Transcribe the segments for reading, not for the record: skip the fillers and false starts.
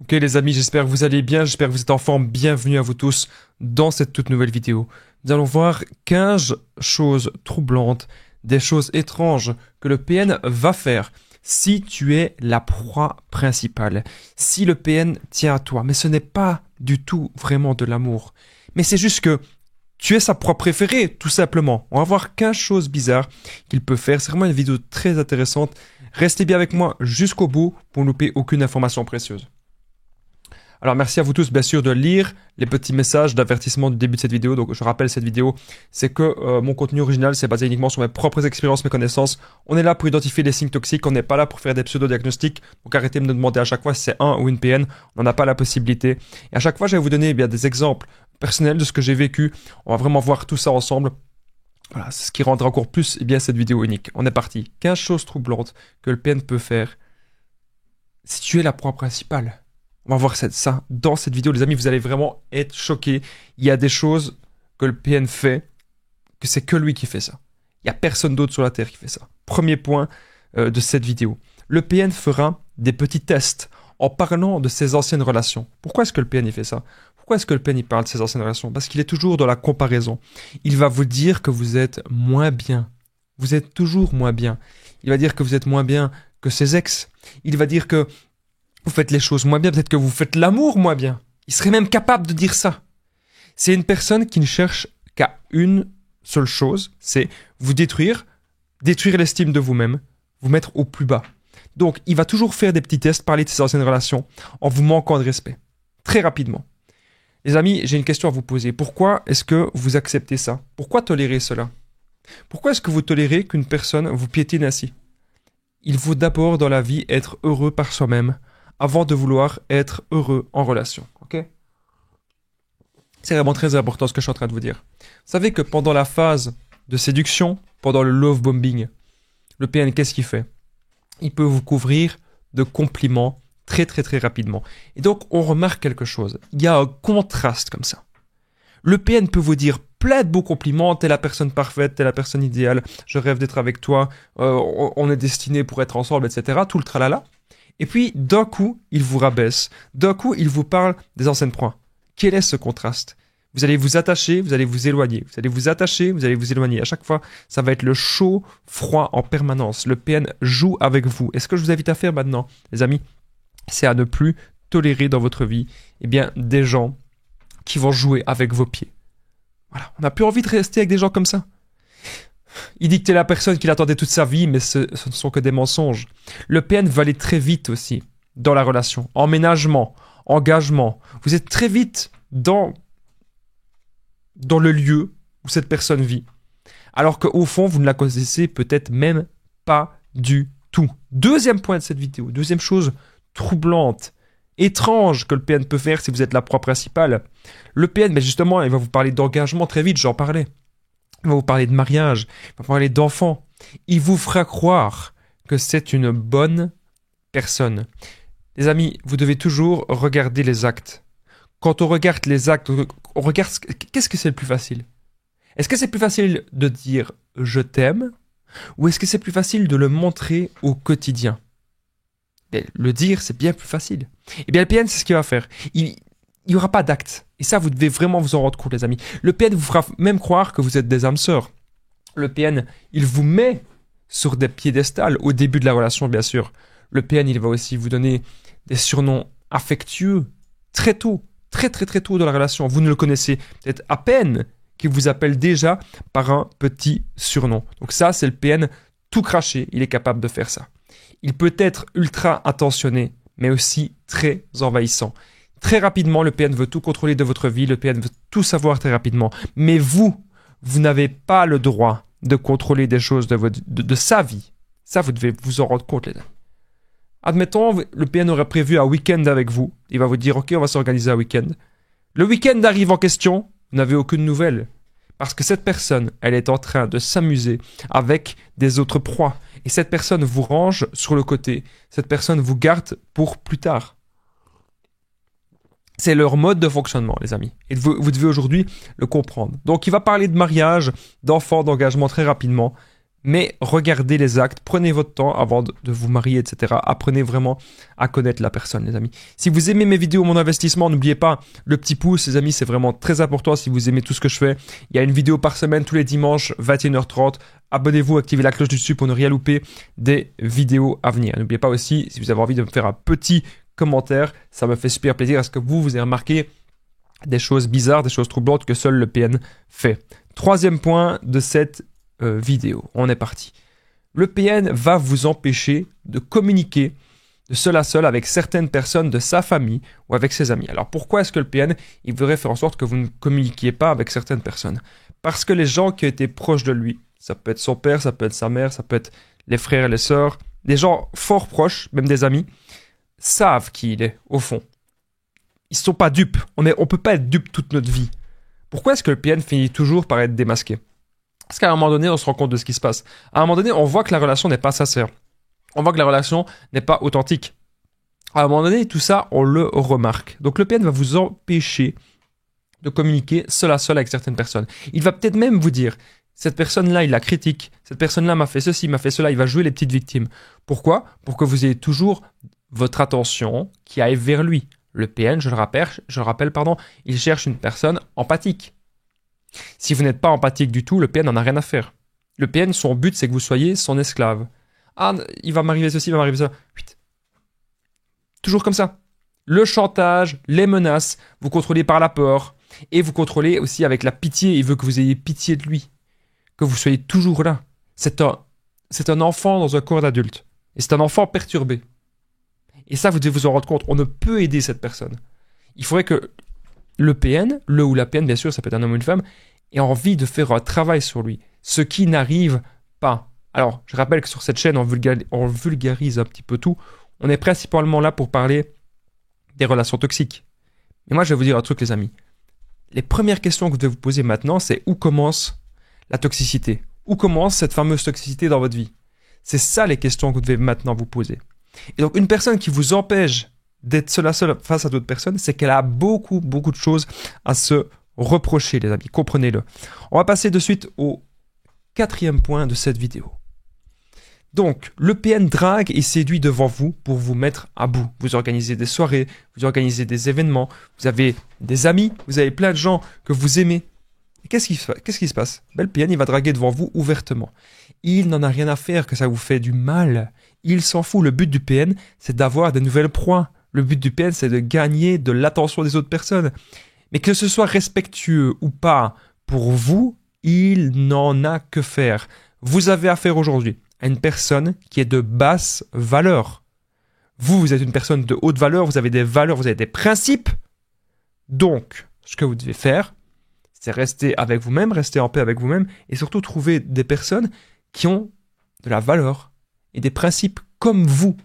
Ok les amis, j'espère que vous allez bien, j'espère que vous êtes en forme. Bienvenue à vous tous dans cette toute nouvelle vidéo. Nous allons voir 15 choses troublantes, des choses étranges que le PN va faire si tu es la proie principale, si le PN tient à toi. Mais ce n'est pas du tout vraiment de l'amour, mais c'est juste que tu es sa proie préférée, tout simplement. On va voir 15 choses bizarres qu'il peut faire. C'est vraiment une vidéo très intéressante. Restez bien avec moi jusqu'au bout pour ne louper aucune information précieuse. Alors merci à vous tous bien sûr de lire les petits messages d'avertissement du début de cette vidéo. Donc je rappelle cette vidéo, c'est que mon contenu original c'est basé uniquement sur mes propres expériences, mes connaissances. On est là pour identifier les signes toxiques, on n'est pas là pour faire des pseudo-diagnostics. Donc arrêtez de me demander à chaque fois si c'est un ou une PN, on n'en a pas la possibilité. Et à chaque fois je vais vous donner des exemples personnels de ce que j'ai vécu. On va vraiment voir tout ça ensemble. Voilà, c'est ce qui rendra encore plus cette vidéo unique. On est parti. 15 choses troublantes que le PN peut faire si tu es la proie principale. On va voir ça dans cette vidéo, les amis, vous allez vraiment être choqués. Il y a des choses que le PN fait, que c'est que lui qui fait ça. Il n'y a personne d'autre sur la Terre qui fait ça. Premier point de cette vidéo. Le PN fera des petits tests en parlant de ses anciennes relations. Pourquoi est-ce que le PN fait ça? Pourquoi est-ce que le PN parle de ses anciennes relations? Parce qu'il est toujours dans la comparaison. Il va vous dire que vous êtes moins bien. Vous êtes toujours moins bien. Il va dire que vous êtes moins bien que ses ex. Il va dire que vous faites les choses moins bien, peut-être que vous faites l'amour moins bien. Il serait même capable de dire ça. C'est une personne qui ne cherche qu'à une seule chose, c'est vous détruire l'estime de vous-même, vous mettre au plus bas. Donc, il va toujours faire des petits tests, parler de ses anciennes relations, en vous manquant de respect. Très rapidement. Les amis, j'ai une question à vous poser. Pourquoi est-ce que vous acceptez ça? Pourquoi tolérer cela? Pourquoi est-ce que vous tolérez qu'une personne vous piétine ainsi? Il faut d'abord dans la vie être heureux par soi-même, avant de vouloir être heureux en relation, ok? C'est vraiment très important ce que je suis en train de vous dire. Vous savez que pendant la phase de séduction, pendant le love bombing, le PN, qu'est-ce qu'il fait? Il peut vous couvrir de compliments très rapidement. Et donc, on remarque quelque chose. Il y a un contraste comme ça. Le PN peut vous dire plein de beaux compliments, t'es la personne parfaite, t'es la personne idéale, je rêve d'être avec toi, on est destiné pour être ensemble, etc. Tout le tralala. Et puis, d'un coup, il vous rabaisse. D'un coup, il vous parle des anciennes proies. Quel est ce contraste? Vous allez vous attacher, vous allez vous éloigner. Vous allez vous attacher, vous allez vous éloigner. À chaque fois, ça va être le chaud, froid en permanence. Le PN joue avec vous. Et ce que je vous invite à faire maintenant, les amis, c'est à ne plus tolérer dans votre vie des gens qui vont jouer avec vos pieds. Voilà. On n'a plus envie de rester avec des gens comme ça. Il dit que t'es la personne qu'il attendait toute sa vie, mais ce ne sont que des mensonges. Le PN va aller très vite aussi dans la relation. Emménagement, engagement. Vous êtes très vite dans le lieu où cette personne vit. Alors qu'au fond, vous ne la connaissez peut-être même pas du tout. Deuxième point de cette vidéo, deuxième chose troublante, étrange que le PN peut faire si vous êtes la proie principale. Le PN, justement, il va vous parler d'engagement très vite, j'en parlais. Il va vous parler de mariage, il va vous parler d'enfants. Il vous fera croire que c'est une bonne personne. Les amis, vous devez toujours regarder les actes. Quand on regarde les actes, on regarde qu'est-ce que c'est le plus facile? Est-ce que c'est plus facile de dire « je t'aime » ou est-ce que c'est plus facile de le montrer au quotidien? Le dire, c'est bien plus facile. Le PN, c'est ce qu'il va faire. Il n'y aura pas d'acte. Et ça, vous devez vraiment vous en rendre compte, les amis. Le PN vous fera même croire que vous êtes des âmes sœurs. Le PN, il vous met sur des piédestals au début de la relation, bien sûr. Le PN, il va aussi vous donner des surnoms affectueux très tôt, très tôt dans la relation. Vous ne le connaissez peut-être à peine qu'il vous appelle déjà par un petit surnom. Donc ça, c'est le PN tout craché. Il est capable de faire ça. Il peut être ultra attentionné, mais aussi très envahissant. Très rapidement, le PN veut tout contrôler de votre vie, le PN veut tout savoir très rapidement. Mais vous n'avez pas le droit de contrôler des choses de sa vie. Ça, vous devez vous en rendre compte, les amis. Admettons, le PN aurait prévu un week-end avec vous. Il va vous dire, ok, on va s'organiser un week-end. Le week-end arrive en question, vous n'avez aucune nouvelle. Parce que cette personne, elle est en train de s'amuser avec des autres proies. Et cette personne vous range sur le côté. Cette personne vous garde pour plus tard. C'est leur mode de fonctionnement, les amis. Et vous devez aujourd'hui le comprendre. Donc, il va parler de mariage, d'enfants, d'engagement très rapidement. Mais regardez les actes, prenez votre temps avant de vous marier, etc. Apprenez vraiment à connaître la personne, les amis. Si vous aimez mes vidéos, mon investissement, n'oubliez pas le petit pouce, les amis, c'est vraiment très important si vous aimez tout ce que je fais. Il y a une vidéo par semaine, tous les dimanches, 21h30. Abonnez-vous, activez la cloche du dessus pour ne rien louper des vidéos à venir. N'oubliez pas aussi, si vous avez envie de me faire un petit commentaire, ça me fait super plaisir. Est-ce que vous avez remarqué des choses bizarres, des choses troublantes que seul le PN fait? Troisième point de cette vidéo. On est parti. Le PN va vous empêcher de communiquer de seul à seul avec certaines personnes de sa famille ou avec ses amis. Alors pourquoi est-ce que le PN il voudrait faire en sorte que vous ne communiquiez pas avec certaines personnes? Parce que les gens qui ont été proches de lui, ça peut être son père, ça peut être sa mère, ça peut être les frères et les sœurs, des gens fort proches, même des amis, savent qui il est au fond. Ils ne sont pas dupes. On peut pas être dupe toute notre vie. Pourquoi est-ce que le PN finit toujours par être démasqué? Parce qu'à un moment donné, on se rend compte de ce qui se passe. À un moment donné, on voit que la relation n'est pas sincère. On voit que la relation n'est pas authentique. À un moment donné, tout ça, on le remarque. Donc le PN va vous empêcher de communiquer seul à seul avec certaines personnes. Il va peut-être même vous dire, cette personne-là, il la critique. Cette personne-là m'a fait ceci, m'a fait cela. Il va jouer les petites victimes. Pourquoi? Pour que vous ayez toujours votre attention qui aille vers lui. Le PN, je le rappelle, il cherche une personne empathique. Si vous n'êtes pas empathique du tout, le PN n'en a rien à faire. Le PN, son but, c'est que vous soyez son esclave. Ah, il va m'arriver ceci, il va m'arriver ça. Toujours comme ça. Le chantage, les menaces, vous contrôlez par la peur. Et vous contrôlez aussi avec la pitié. Il veut que vous ayez pitié de lui. Que vous soyez toujours là. C'est un enfant dans un corps d'adulte. Et c'est un enfant perturbé. Et ça, vous devez vous en rendre compte. On ne peut aider cette personne. Il faudrait que le PN, le ou la PN, bien sûr, ça peut être un homme ou une femme, ait envie de faire un travail sur lui. Ce qui n'arrive pas. Alors, je rappelle que sur cette chaîne, on vulgarise un petit peu tout. On est principalement là pour parler des relations toxiques. Mais moi, je vais vous dire un truc, les amis. Les premières questions que vous devez vous poser maintenant, c'est où commence la toxicité? Où commence cette fameuse toxicité dans votre vie? C'est ça les questions que vous devez maintenant vous poser. Et donc, une personne qui vous empêche d'être seul à seul face à d'autres personnes, c'est qu'elle a beaucoup de choses à se reprocher, les amis. Comprenez-le. On va passer de suite au quatrième point de cette vidéo. Donc, le PN drague et séduit devant vous pour vous mettre à bout. Vous organisez des soirées, vous organisez des événements, vous avez des amis, vous avez plein de gens que vous aimez. Qu'est-ce qui se passe? Le PN, il va draguer devant vous ouvertement. Il n'en a rien à faire que ça vous fait du mal. Il s'en fout. Le but du PN, c'est d'avoir des nouvelles proies. Le but du PN, c'est de gagner de l'attention des autres personnes. Mais que ce soit respectueux ou pas, pour vous, il n'en a que faire. Vous avez affaire aujourd'hui à une personne qui est de basse valeur. Vous êtes une personne de haute valeur, vous avez des valeurs, vous avez des principes. Donc, ce que vous devez faire, c'est rester avec vous-même, rester en paix avec vous-même et surtout trouver des personnes qui ont de la valeur et des principes comme vous.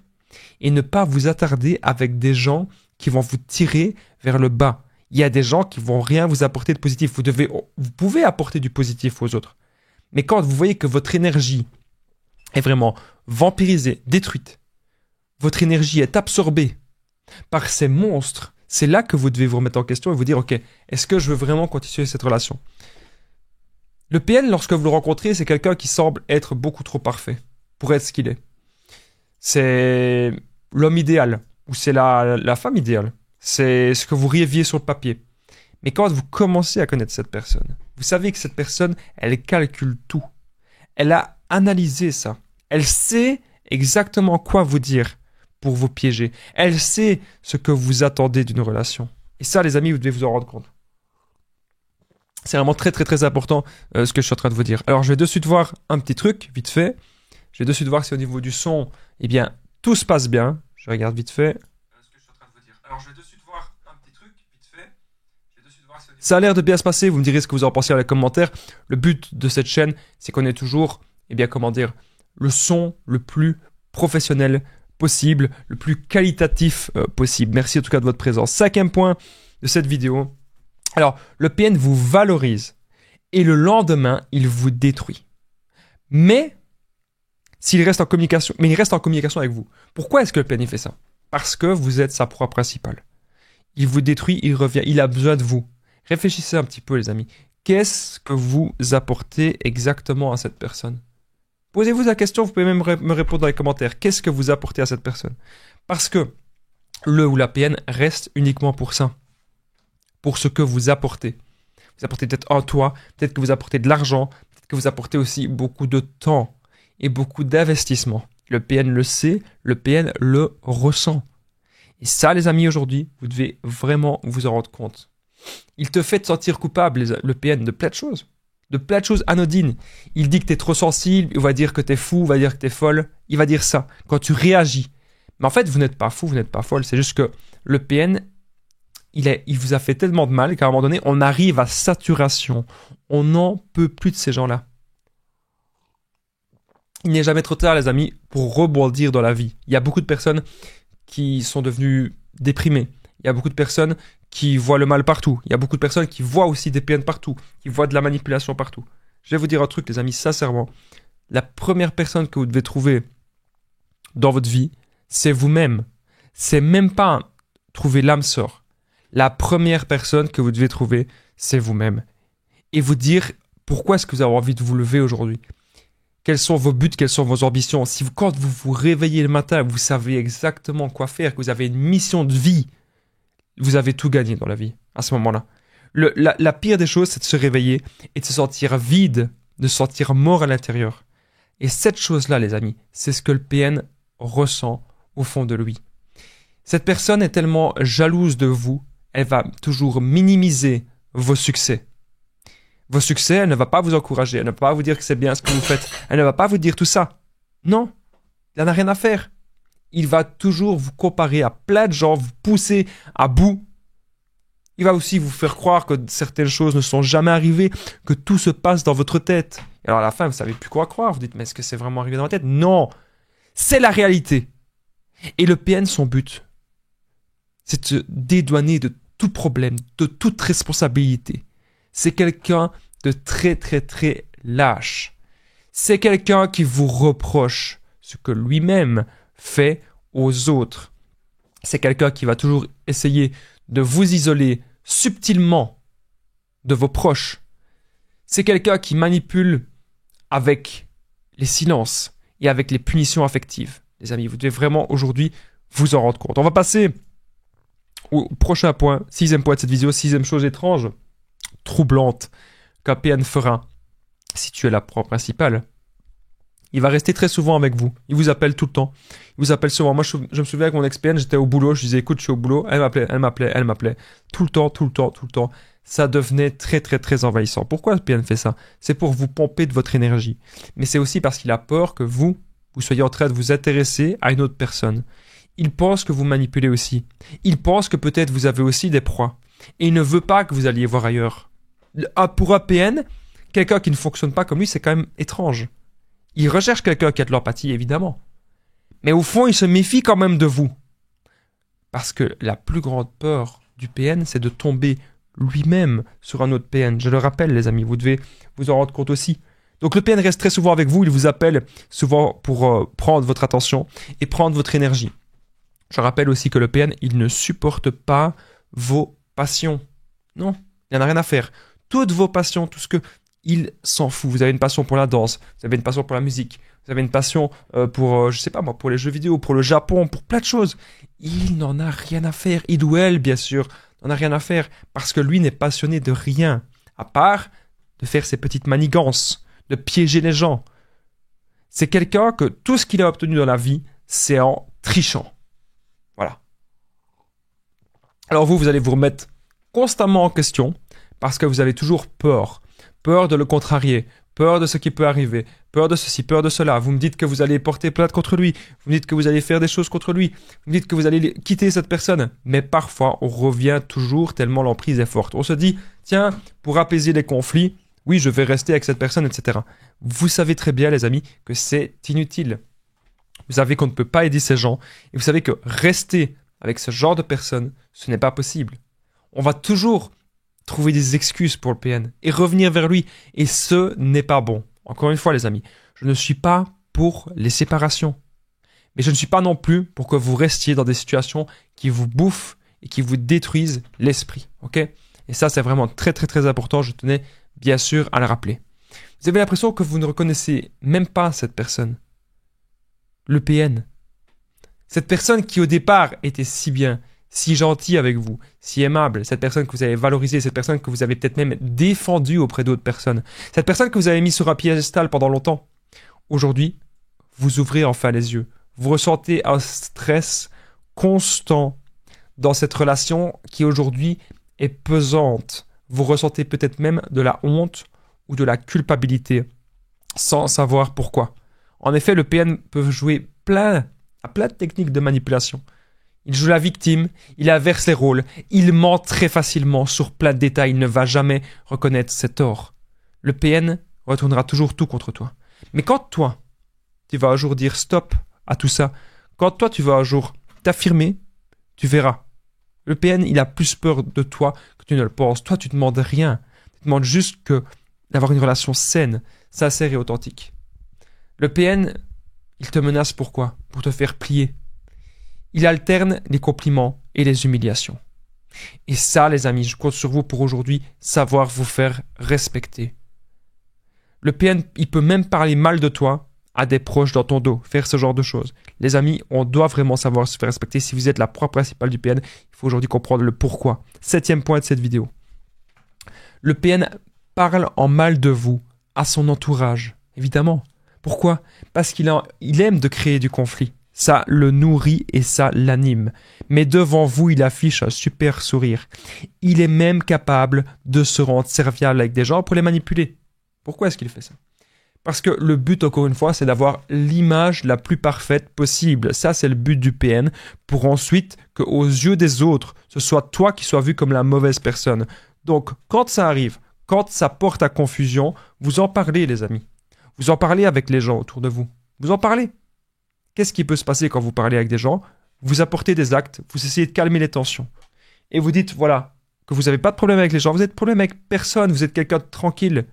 Et ne pas vous attarder avec des gens qui vont vous tirer vers le bas. Il y a des gens qui vont rien vous apporter de positif. Vous pouvez apporter du positif aux autres. Mais quand vous voyez que votre énergie est vraiment vampirisée, détruite, votre énergie est absorbée par ces monstres, c'est là que vous devez vous remettre en question et vous dire, ok, est-ce que je veux vraiment continuer cette relation? Le PN, lorsque vous le rencontrez, c'est quelqu'un qui semble être beaucoup trop parfait pour être ce qu'il est. C'est l'homme idéal, ou c'est la femme idéale. C'est ce que vous rêviez sur le papier. Mais quand vous commencez à connaître cette personne, vous savez que cette personne, elle calcule tout. Elle a analysé ça. Elle sait exactement quoi vous dire pour vous piéger. Elle sait ce que vous attendez d'une relation. Et ça, les amis, vous devez vous en rendre compte. C'est vraiment très important ce que je suis en train de vous dire. Alors, je vais de suite voir un petit truc, vite fait. Je vais de suite voir si au niveau du son, eh bien, tout se passe bien. Je regarde vite fait. Ce que je suis en train de vous dire. Alors, je vais de suite voir un petit truc, vite fait. Ça a l'air de bien se passer. Vous me direz ce que vous en pensez dans les commentaires. Le but de cette chaîne, c'est qu'on ait toujours, eh bien, comment dire, le son le plus professionnel possible, le plus qualitatif possible. Merci en tout cas de votre présence. Cinquième point de cette vidéo. Alors, le PN vous valorise et le lendemain, il vous détruit. Mais il reste en communication avec vous. Pourquoi est-ce que le PN fait ça? Parce que vous êtes sa proie principale. Il vous détruit, il revient, il a besoin de vous. Réfléchissez un petit peu, les amis. Qu'est-ce que vous apportez exactement à cette personne? Posez-vous la question, vous pouvez même me répondre dans les commentaires. Qu'est-ce que vous apportez à cette personne? Parce que le ou la PN reste uniquement pour ça. Pour ce que vous apportez. Vous apportez peut-être un toit, peut-être que vous apportez de l'argent, peut-être que vous apportez aussi beaucoup de temps et beaucoup d'investissement. Le PN le sait, le PN le ressent. Et ça, les amis, aujourd'hui, vous devez vraiment vous en rendre compte. Il te fait te sentir coupable, le PN, de plein de choses. De plein de choses anodines. Il dit que tu es trop sensible, il va dire que tu es fou, il va dire que tu es folle. Il va dire ça quand tu réagis. Mais en fait, vous n'êtes pas fou, vous n'êtes pas folle. C'est juste que le PN, il vous a fait tellement de mal qu'à un moment donné, on arrive à saturation. On n'en peut plus de ces gens-là. Il n'est jamais trop tard, les amis, pour rebondir dans la vie. Il y a beaucoup de personnes qui sont devenues déprimées. Il y a beaucoup de personnes qui voient le mal partout. Il y a beaucoup de personnes qui voient aussi des PN partout, qui voient de la manipulation partout. Je vais vous dire un truc, les amis, sincèrement. La première personne que vous devez trouver dans votre vie, c'est vous-même. C'est même pas trouver l'âme sœur. La première personne que vous devez trouver, c'est vous-même. Et vous dire pourquoi est-ce que vous avez envie de vous lever aujourd'hui. Quels sont vos buts, quelles sont vos ambitions. Si vous, quand vous vous réveillez le matin, vous savez exactement quoi faire, que vous avez une mission de vie, vous avez tout gagné dans la vie à ce moment-là. La pire des choses, c'est de se réveiller et de se sentir vide, de se sentir mort à l'intérieur. Et cette chose-là, les amis, c'est ce que le PN ressent au fond de lui. Cette personne est tellement jalouse de vous, elle va toujours minimiser vos succès. Vos succès, elle ne va pas vous encourager, elle ne va pas vous dire que c'est bien ce que vous faites, elle ne va pas vous dire tout ça. Non, il n'en a rien à faire. Il va toujours vous comparer à plein de gens, vous pousser à bout. Il va aussi vous faire croire que certaines choses ne sont jamais arrivées, que tout se passe dans votre tête. Et alors à la fin, vous ne savez plus quoi croire. Vous dites, mais est-ce que c'est vraiment arrivé dans ma tête? Non, c'est la réalité. Et le PN, son but, c'est de se dédouaner de tout problème, de toute responsabilité. C'est quelqu'un de très, très, très lâche. C'est quelqu'un qui vous reproche ce que lui-même fait aux autres. C'est quelqu'un qui va toujours essayer de vous isoler subtilement de vos proches. C'est quelqu'un qui manipule avec les silences et avec les punitions affectives. Les amis, vous devez vraiment aujourd'hui vous en rendre compte. On va passer au prochain point, 6e point de cette vidéo, 6e chose étrange, troublante, qu'un PN fera si tu es la proie principale. Il va rester très souvent avec vous. Il vous appelle tout le temps. Il vous appelle souvent. Moi, je me souviens avec mon ex-PN, j'étais au boulot. Je disais, écoute, je suis au boulot. Elle m'appelait. Tout le temps. Ça devenait très, très, très envahissant. Pourquoi le PN fait ça? C'est pour vous pomper de votre énergie. Mais c'est aussi parce qu'il a peur que vous soyez en train de vous intéresser à une autre personne. Il pense que vous manipulez aussi. Il pense que peut-être vous avez aussi des proies. Et il ne veut pas que vous alliez voir ailleurs. Pour un PN, quelqu'un qui ne fonctionne pas comme lui, c'est quand même étrange. Il recherche quelqu'un qui a de l'empathie, évidemment. Mais au fond, il se méfie quand même de vous. Parce que la plus grande peur du PN, c'est de tomber lui-même sur un autre PN. Je le rappelle, les amis, vous devez vous en rendre compte aussi. Donc le PN reste très souvent avec vous, il vous appelle souvent pour prendre votre attention et prendre votre énergie. Je rappelle aussi que le PN, il ne supporte pas vos passions. Non, il n'y en a rien à faire. Toutes vos passions, tout ce que... Il s'en fout. Vous avez une passion pour la danse, vous avez une passion pour la musique, vous avez une passion pour, je sais pas moi, pour les jeux vidéo, pour le Japon, pour plein de choses. Il n'en a rien à faire. Il ou elle, bien sûr, n'en a rien à faire parce que lui n'est passionné de rien, à part de faire ses petites manigances, de piéger les gens. C'est quelqu'un que tout ce qu'il a obtenu dans la vie, c'est en trichant. Voilà. Alors vous allez vous remettre constamment en question parce que vous avez toujours peur. Peur de le contrarier, peur de ce qui peut arriver, peur de ceci, peur de cela. Vous me dites que vous allez porter plainte contre lui, vous me dites que vous allez faire des choses contre lui, vous me dites que vous allez quitter cette personne. Mais parfois, on revient toujours tellement l'emprise est forte. On se dit, tiens, pour apaiser les conflits, oui, je vais rester avec cette personne, etc. Vous savez très bien, les amis, que c'est inutile. Vous savez qu'on ne peut pas aider ces gens, et vous savez que rester avec ce genre de personnes, ce n'est pas possible. On va toujours trouver des excuses pour le PN et revenir vers lui. Et ce n'est pas bon. Encore une fois, les amis, je ne suis pas pour les séparations. Mais je ne suis pas non plus pour que vous restiez dans des situations qui vous bouffent et qui vous détruisent l'esprit. Ok? Et ça, c'est vraiment très, très, très important. Je tenais bien sûr à le rappeler. Vous avez l'impression que vous ne reconnaissez même pas cette personne. Le PN. Cette personne qui au départ était si bien, si gentille avec vous, si aimable, cette personne que vous avez valorisée, cette personne que vous avez peut-être même défendue auprès d'autres personnes, cette personne que vous avez mis sur un piédestal pendant longtemps. Aujourd'hui, vous ouvrez enfin les yeux. Vous ressentez un stress constant dans cette relation qui aujourd'hui est pesante. Vous ressentez peut-être même de la honte ou de la culpabilité sans savoir pourquoi. En effet, le PN peut jouer plein de techniques de manipulation. Il joue la victime, il inverse les rôles, il ment très facilement sur plein de détails, il ne va jamais reconnaître ses torts. Le PN retournera toujours tout contre toi. Mais quand toi, tu vas un jour dire stop à tout ça, quand toi tu vas un jour t'affirmer, tu verras. Le PN, il a plus peur de toi que tu ne le penses. Toi, tu ne demandes rien. Tu demandes juste d'avoir une relation saine, sincère et authentique. Le PN, il te menace pourquoi? Pour te faire plier. Il alterne les compliments et les humiliations. Et ça, les amis, je compte sur vous pour aujourd'hui savoir vous faire respecter. Le PN, il peut même parler mal de toi à des proches dans ton dos, faire ce genre de choses. Les amis, on doit vraiment savoir se faire respecter. Si vous êtes la proie principale du PN, il faut aujourd'hui comprendre le pourquoi. 7e point de cette vidéo. Le PN parle en mal de vous à son entourage, évidemment. Pourquoi? Parce qu'il aime de créer du conflit. Ça le nourrit et ça l'anime. Mais devant vous, il affiche un super sourire. Il est même capable de se rendre serviable avec des gens pour les manipuler. Pourquoi est-ce qu'il fait ça? Parce que le but, encore une fois, c'est d'avoir l'image la plus parfaite possible. Ça, c'est le but du PN, pour ensuite qu'aux yeux des autres, ce soit toi qui sois vu comme la mauvaise personne. Donc, quand ça arrive, quand ça porte à confusion, vous en parlez, les amis. Vous en parlez avec les gens autour de vous. Vous en parlez. Qu'est-ce qui peut se passer quand vous parlez avec des gens? Vous apportez des actes, vous essayez de calmer les tensions. Et vous dites, voilà, que vous n'avez pas de problème avec les gens, vous n'avez de problème avec personne, vous êtes quelqu'un de tranquille.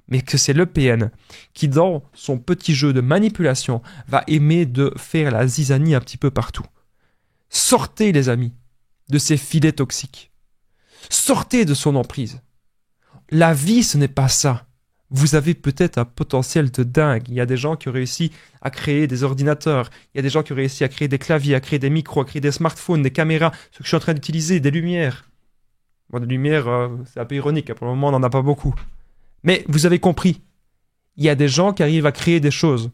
Mais que c'est le PN qui, dans son petit jeu de manipulation, va aimer de faire la zizanie un petit peu partout. Sortez, les amis, de ces filets toxiques. Sortez de son emprise. La vie, ce n'est pas ça. Vous avez peut-être un potentiel de dingue. Il y a des gens qui ont réussi à créer des ordinateurs. Il y a des gens qui ont réussi à créer des claviers, à créer des micros, à créer des smartphones, des caméras, ce que je suis en train d'utiliser, des lumières. Bon, des lumières, c'est un peu ironique. Pour le moment, on n'en a pas beaucoup. Mais vous avez compris. Il y a des gens qui arrivent à créer des choses.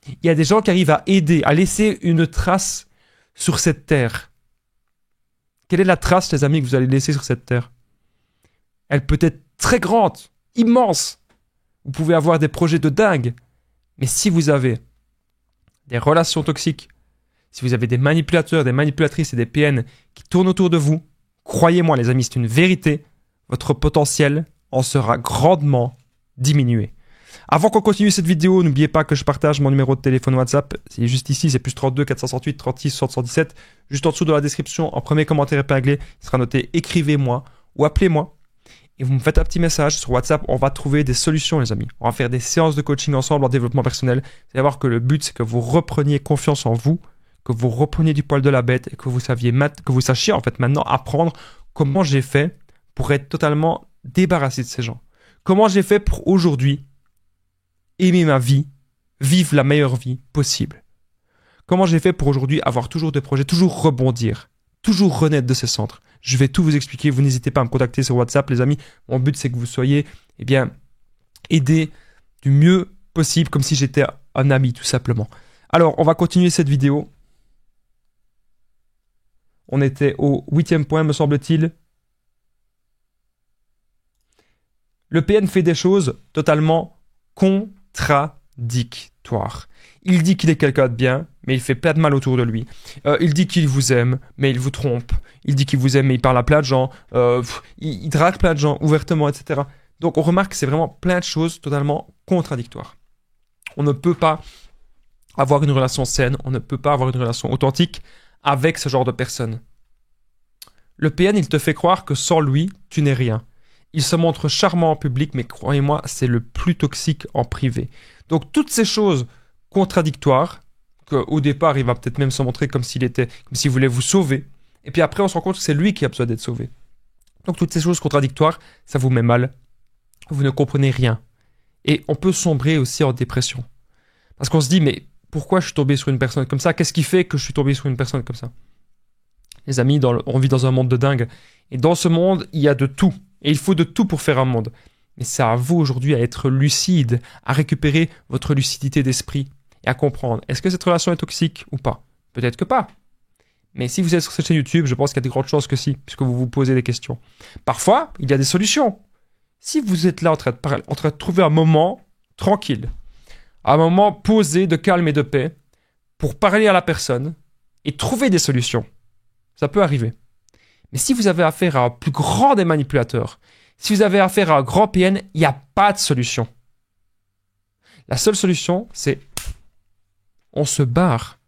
Il y a des gens qui arrivent à aider, à laisser une trace sur cette terre. Quelle est la trace, les amis, que vous allez laisser sur cette terre? Elle peut être très grande, immense. Vous pouvez avoir des projets de dingue. Mais si vous avez des relations toxiques, si vous avez des manipulateurs, des manipulatrices et des PN qui tournent autour de vous, croyez-moi, les amis, c'est une vérité, votre potentiel en sera grandement diminué. Avant qu'on continue cette vidéo, n'oubliez pas que je partage mon numéro de téléphone WhatsApp. C'est juste ici, c'est plus 32 468 36 77. Juste en dessous de la description, en premier commentaire épinglé, il sera noté « Écrivez-moi » ou « Appelez-moi ». Et vous me faites un petit message sur WhatsApp, on va trouver des solutions, les amis. On va faire des séances de coaching ensemble en développement personnel. Vous allez voir que le but, c'est que vous repreniez confiance en vous, que vous repreniez du poil de la bête et que vous sachiez en fait maintenant apprendre comment j'ai fait pour être totalement débarrassé de ces gens. Comment j'ai fait pour aujourd'hui aimer ma vie, vivre la meilleure vie possible. Comment j'ai fait pour aujourd'hui avoir toujours des projets, toujours rebondir, toujours renaître de ces centres. Je vais tout vous expliquer, vous n'hésitez pas à me contacter sur WhatsApp, les amis. Mon but, c'est que vous soyez, aidés du mieux possible, comme si j'étais un ami, tout simplement. Alors, on va continuer cette vidéo. On était au 8e point, me semble-t-il. Le PN fait des choses totalement contradictoires. Il dit qu'il est quelqu'un de bien, mais il fait plein de mal autour de lui. Il dit qu'il vous aime, mais il vous trompe. Il dit qu'il vous aime, mais il parle à plein de gens. Il drague plein de gens ouvertement, etc. Donc on remarque que c'est vraiment plein de choses totalement contradictoires. On ne peut pas avoir une relation saine, on ne peut pas avoir une relation authentique avec ce genre de personnes. Le PN, il te fait croire que sans lui, tu n'es rien. Il se montre charmant en public, mais croyez-moi, c'est le plus toxique en privé. Donc toutes ces choses contradictoires, qu'au départ, il va peut-être même se montrer comme s'il voulait vous sauver. Et puis après, on se rend compte que c'est lui qui a besoin d'être sauvé. Donc toutes ces choses contradictoires, ça vous met mal. Vous ne comprenez rien. Et on peut sombrer aussi en dépression. Parce qu'on se dit, mais pourquoi je suis tombé sur une personne comme ça? Qu'est-ce qui fait que je suis tombé sur une personne comme ça? Les amis, on vit dans un monde de dingue. Et dans ce monde, il y a de tout. Et il faut de tout pour faire un monde. Mais c'est à vous aujourd'hui à être lucide, à récupérer votre lucidité d'esprit et à comprendre, est-ce que cette relation est toxique ou pas? Peut-être que pas. Mais si vous êtes sur cette chaîne YouTube, je pense qu'il y a de grandes chances que si, puisque vous vous posez des questions. Parfois, il y a des solutions. Si vous êtes là en train de trouver un moment tranquille, un moment posé de calme et de paix, pour parler à la personne et trouver des solutions, ça peut arriver. Mais si vous avez affaire à un plus grand des manipulateurs, si vous avez affaire à un grand PN, il n'y a pas de solution. La seule solution, c'est on se barre.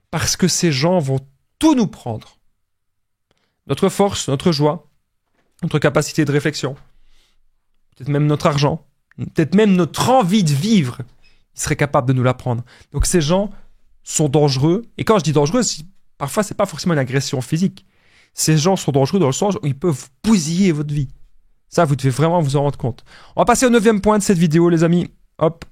Parce que ces gens vont tout nous prendre. Notre force, notre joie, notre capacité de réflexion, peut-être même notre argent, peut-être même notre envie de vivre, ils seraient capables de nous la prendre. Donc ces gens sont dangereux. Et quand je dis dangereux, parfois c'est pas forcément une agression physique. Ces gens sont dangereux dans le sens où ils peuvent bousiller votre vie. Ça, vous devez vraiment vous en rendre compte. On va passer au 9e point de cette vidéo, les amis. Hop.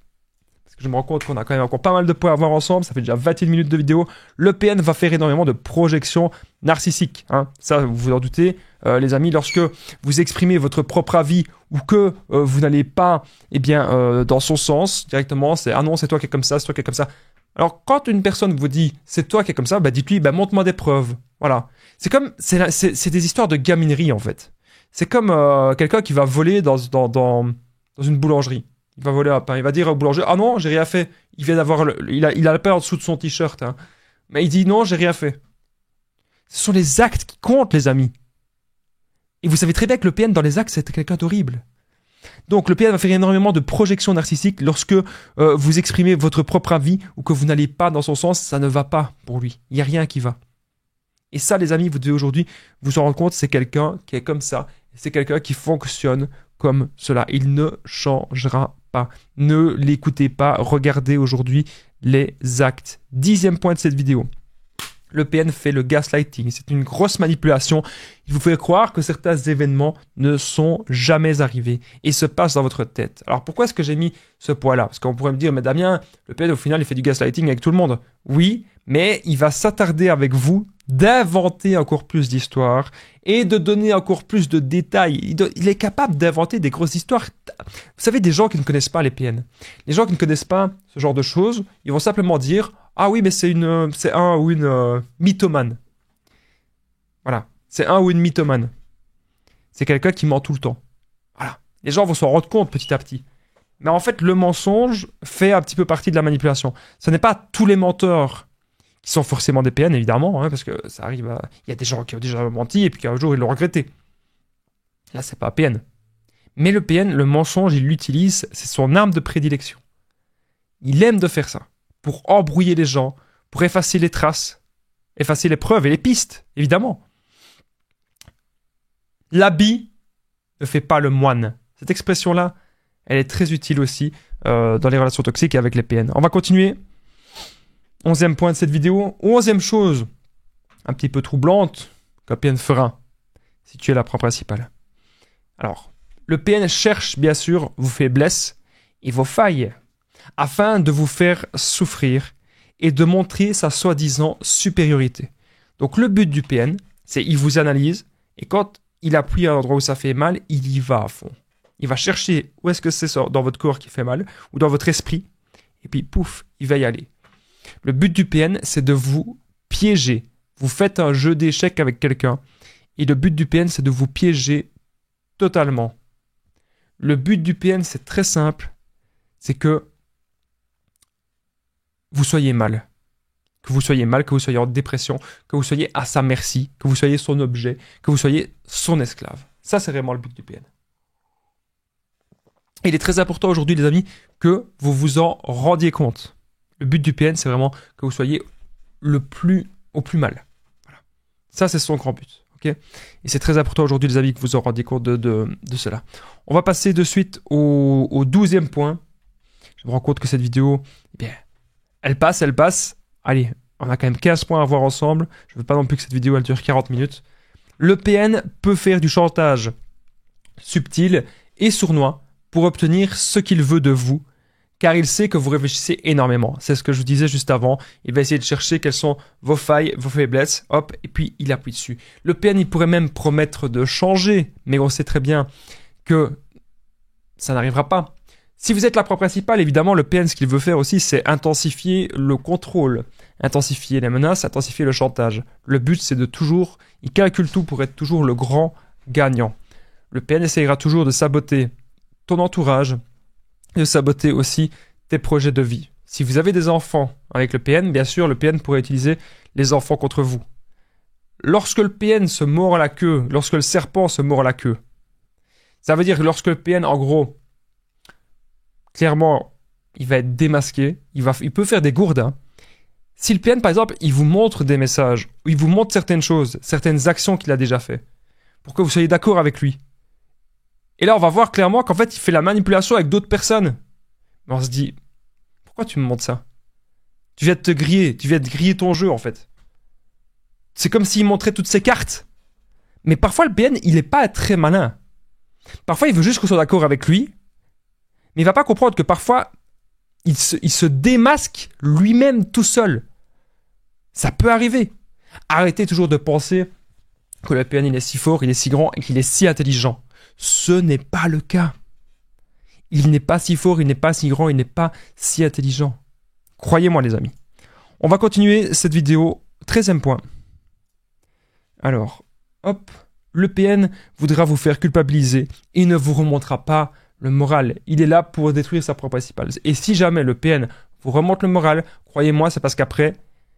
Parce que je me rends compte qu'on a quand même encore pas mal de points à voir ensemble. Ça fait déjà 21 minutes de vidéo. Le PN va faire énormément de projections narcissiques. Hein. Ça, vous vous en doutez, les amis. Lorsque vous exprimez votre propre avis ou que vous n'allez pas dans son sens directement, c'est « Ah non, c'est toi qui es comme ça, c'est toi qui es comme ça ». Alors, quand une personne vous dit « C'est toi qui es comme ça », dites-lui « Montre-moi des preuves ». Voilà. C'est des histoires de gaminerie, en fait. C'est comme quelqu'un qui va voler dans une boulangerie. Il va voler un pain. Il va dire au boulanger, ah non, j'ai rien fait. Il vient d'avoir, il a le pain en dessous de son t-shirt. Hein. Mais il dit non, j'ai rien fait. Ce sont les actes qui comptent, les amis. Et vous savez très bien que le PN dans les actes, c'est quelqu'un d'horrible. Donc le PN va faire énormément de projections narcissiques lorsque vous exprimez votre propre avis ou que vous n'allez pas dans son sens, ça ne va pas pour lui. Il n'y a rien qui va. Et ça, les amis, vous devez aujourd'hui vous en rendre compte, c'est quelqu'un qui est comme ça. C'est quelqu'un qui fonctionne comme cela. Il ne changera pas. Ne l'écoutez pas. Regardez aujourd'hui les actes. 10e point de cette vidéo. Le PN fait le gaslighting. C'est une grosse manipulation. Il vous fait croire que certains événements ne sont jamais arrivés et se passent dans votre tête. Alors pourquoi est-ce que j'ai mis ce point-là? Parce qu'on pourrait me dire, mais Damien, le PN au final, il fait du gaslighting avec tout le monde. Oui, mais il va s'attarder avec vous d'inventer encore plus d'histoires et de donner encore plus de détails. Il est capable d'inventer des grosses histoires. Vous savez, des gens qui ne connaissent pas les PN. Les gens qui ne connaissent pas ce genre de choses, ils vont simplement dire « Ah oui, mais c'est un ou une mythomane. » Voilà. C'est un ou une mythomane. C'est quelqu'un qui ment tout le temps. Voilà. Les gens vont s'en rendre compte petit à petit. Mais en fait, le mensonge fait un petit peu partie de la manipulation. Ce n'est pas tous les menteurs qui sont forcément des PN, évidemment, hein, parce que ça arrive à... Il y a des gens qui ont déjà menti et puis qu'un jour, ils l'ont regretté. Là, c'est pas un PN. Mais le PN, le mensonge, il l'utilise, c'est son arme de prédilection. Il aime de faire ça, pour embrouiller les gens, pour effacer les traces, effacer les preuves et les pistes, évidemment. L'habit ne fait pas le moine. Cette expression-là, elle est très utile aussi dans les relations toxiques et avec les PN. On va continuer. 11e point de cette vidéo. 11e chose, un petit peu troublante, qu'un PN fera, si tu es la proie principale. Alors, le PN cherche bien sûr vos faiblesses et vos failles, afin de vous faire souffrir et de montrer sa soi-disant supériorité. Donc le but du PN, c'est il vous analyse, et quand il appuie à l'endroit où ça fait mal, il y va à fond. Il va chercher où est-ce que c'est dans votre corps qui fait mal, ou dans votre esprit, et puis pouf, il va y aller. Le but du PN, c'est de vous piéger. Vous faites un jeu d'échecs avec quelqu'un, et le but du PN, c'est de vous piéger totalement. Le but du PN, c'est très simple, c'est que vous soyez mal. Que vous soyez mal, que vous soyez en dépression, que vous soyez à sa merci, que vous soyez son objet, que vous soyez son esclave. Ça, c'est vraiment le but du PN. Et il est très important aujourd'hui, les amis, que vous vous en rendiez compte. Le but du PN, c'est vraiment que vous soyez au plus mal. Voilà. Ça, c'est son grand but. Okay, et c'est très important aujourd'hui, les amis, que vous en rendiez compte de cela. On va passer de suite au 12e point. Je me rends compte que cette vidéo, eh bien, elle passe. Allez, on a quand même 15 points à voir ensemble. Je ne veux pas non plus que cette vidéo elle dure 40 minutes. Le PN peut faire du chantage subtil et sournois pour obtenir ce qu'il veut de vous, car il sait que vous réfléchissez énormément. C'est ce que je vous disais juste avant. Il va essayer de chercher quelles sont vos failles, vos faiblesses, hop, et puis il appuie dessus. Le PN, il pourrait même promettre de changer, mais on sait très bien que ça n'arrivera pas. Si vous êtes la proie principale, évidemment, le PN, ce qu'il veut faire aussi, c'est intensifier le contrôle, intensifier les menaces, intensifier le chantage. Le but, c'est de toujours, il calcule tout pour être toujours le grand gagnant. Le PN essayera toujours de saboter ton entourage, de saboter aussi tes projets de vie. Si vous avez des enfants avec le PN, bien sûr, le PN pourrait utiliser les enfants contre vous. Lorsque le PN se mord la queue, lorsque le serpent se mord la queue, ça veut dire que lorsque le PN, en gros, clairement, il va être démasqué, il peut faire des gourdes. Hein. Si le PN, par exemple, il vous montre des messages, ou il vous montre certaines choses, certaines actions qu'il a déjà fait, pour que vous soyez d'accord avec lui. Et là, on va voir clairement qu'en fait, il fait la manipulation avec d'autres personnes. Mais on se dit, pourquoi tu me montres ça? Tu viens de te griller, tu viens de griller ton jeu, en fait. C'est comme s'il montrait toutes ses cartes. Mais parfois, le PN, il n'est pas très malin. Parfois, il veut juste qu'on soit d'accord avec lui, mais il va pas comprendre que parfois, il se démasque lui-même tout seul. Ça peut arriver. Arrêtez toujours de penser que le PN, il est si fort, il est si grand et qu'il est si intelligent. Ce n'est pas le cas. Il n'est pas si fort, il n'est pas si grand, il n'est pas si intelligent. Croyez-moi, les amis. On va continuer cette vidéo. 13e point. Alors, hop, le PN voudra vous faire culpabiliser et ne vous remontera pas le moral. Il est là pour détruire sa proie principale. Et si jamais le PN vous remonte le moral, croyez-moi, c'est parce qu'après,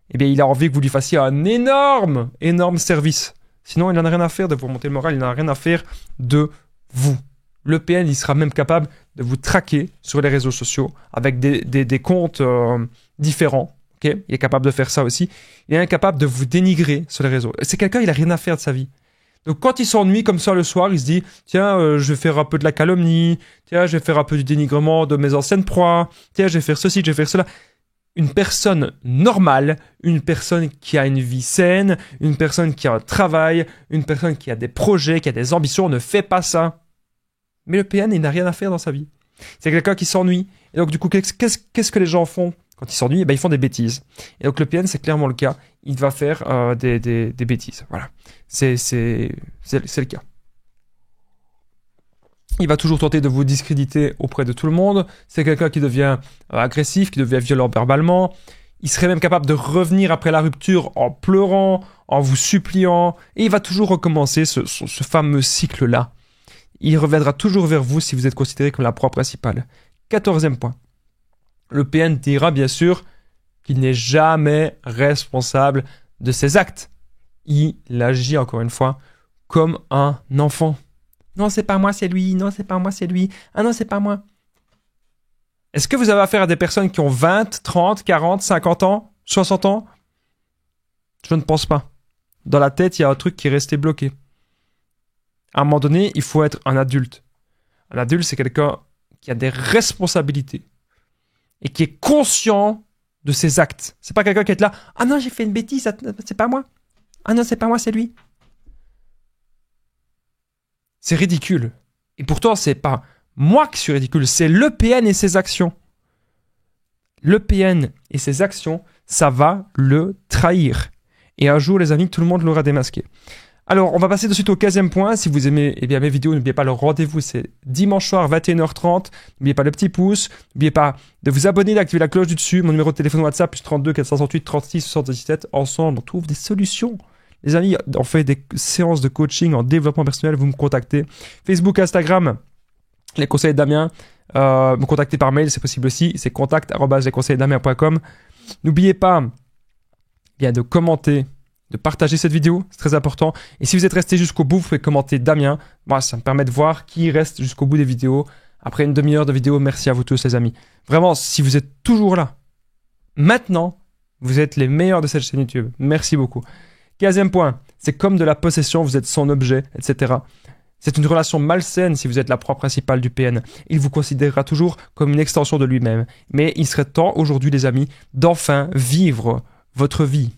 eh bien, il a envie que vous lui fassiez un énorme service. Sinon, il n'en a rien à faire de vous remonter le moral, il n'en a rien à faire de vous. Le PN, il sera même capable de vous traquer sur les réseaux sociaux avec des comptes différents. Okay, il est capable de faire ça aussi. Il est incapable de vous dénigrer sur les réseaux. C'est quelqu'un, il n'a rien à faire de sa vie. Donc quand il s'ennuie comme ça le soir, il se dit « Tiens, je vais faire un peu de la calomnie. Tiens, je vais faire un peu du dénigrement de mes anciennes proies. Tiens, je vais faire ceci, je vais faire cela. » Une personne normale, une personne qui a une vie saine, une personne qui a un travail, une personne qui a des projets, qui a des ambitions, ne fait pas ça. Mais le PN, il n'a rien à faire dans sa vie. C'est quelqu'un qui s'ennuie. Et donc du coup, qu'est-ce que les gens font quand ils s'ennuient? Ils font des bêtises. Et donc le PN, c'est clairement le cas. Il va faire des bêtises. Voilà. C'est le cas. Il va toujours tenter de vous discréditer auprès de tout le monde. C'est quelqu'un qui devient agressif, qui devient violent verbalement. Il serait même capable de revenir après la rupture en pleurant, en vous suppliant. Et il va toujours recommencer ce fameux cycle-là. Il reviendra toujours vers vous si vous êtes considéré comme la proie principale. 14e point. Le PN dira bien sûr qu'il n'est jamais responsable de ses actes. Il agit encore une fois comme un enfant. Non, c'est pas moi, c'est lui. Non, c'est pas moi, c'est lui. Ah non, c'est pas moi. Est-ce que vous avez affaire à des personnes qui ont 20, 30, 40, 50 ans, 60 ans? Je ne pense pas. Dans la tête, il y a un truc qui est resté bloqué. À un moment donné, il faut être un adulte. Un adulte, c'est quelqu'un qui a des responsabilités et qui est conscient de ses actes. C'est pas quelqu'un qui est là. Ah non, j'ai fait une bêtise, c'est pas moi. Ah non, c'est pas moi, c'est lui. C'est ridicule. Et pourtant, c'est pas moi qui suis ridicule, c'est le PN et ses actions. Le PN et ses actions, ça va le trahir. Et un jour, les amis, tout le monde l'aura démasqué. Alors, on va passer de suite au 15e point. Si vous aimez mes vidéos, n'oubliez pas le rendez-vous, c'est dimanche soir, 21h30. N'oubliez pas le petit pouce. N'oubliez pas de vous abonner, d'activer la cloche du dessus. Mon numéro de téléphone WhatsApp, plus 32 468 36 77. Ensemble, on trouve des solutions. Les amis, on fait des séances de coaching en développement personnel. Vous me contactez. Facebook, Instagram, les conseils de Damien. Me contacter par mail, c'est possible aussi. C'est contact@lesconseilsdamien.com. N'oubliez pas bien de commenter, de partager cette vidéo, c'est très important. Et si vous êtes resté jusqu'au bout, vous pouvez commenter Damien. Moi, ça me permet de voir qui reste jusqu'au bout des vidéos. Après une demi-heure de vidéo, merci à vous tous les amis. Vraiment, si vous êtes toujours là, maintenant, vous êtes les meilleurs de cette chaîne YouTube. Merci beaucoup. 15e point, c'est comme de la possession, vous êtes son objet, etc. C'est une relation malsaine si vous êtes la proie principale du PN. Il vous considérera toujours comme une extension de lui-même. Mais il serait temps aujourd'hui, les amis, d'enfin vivre votre vie.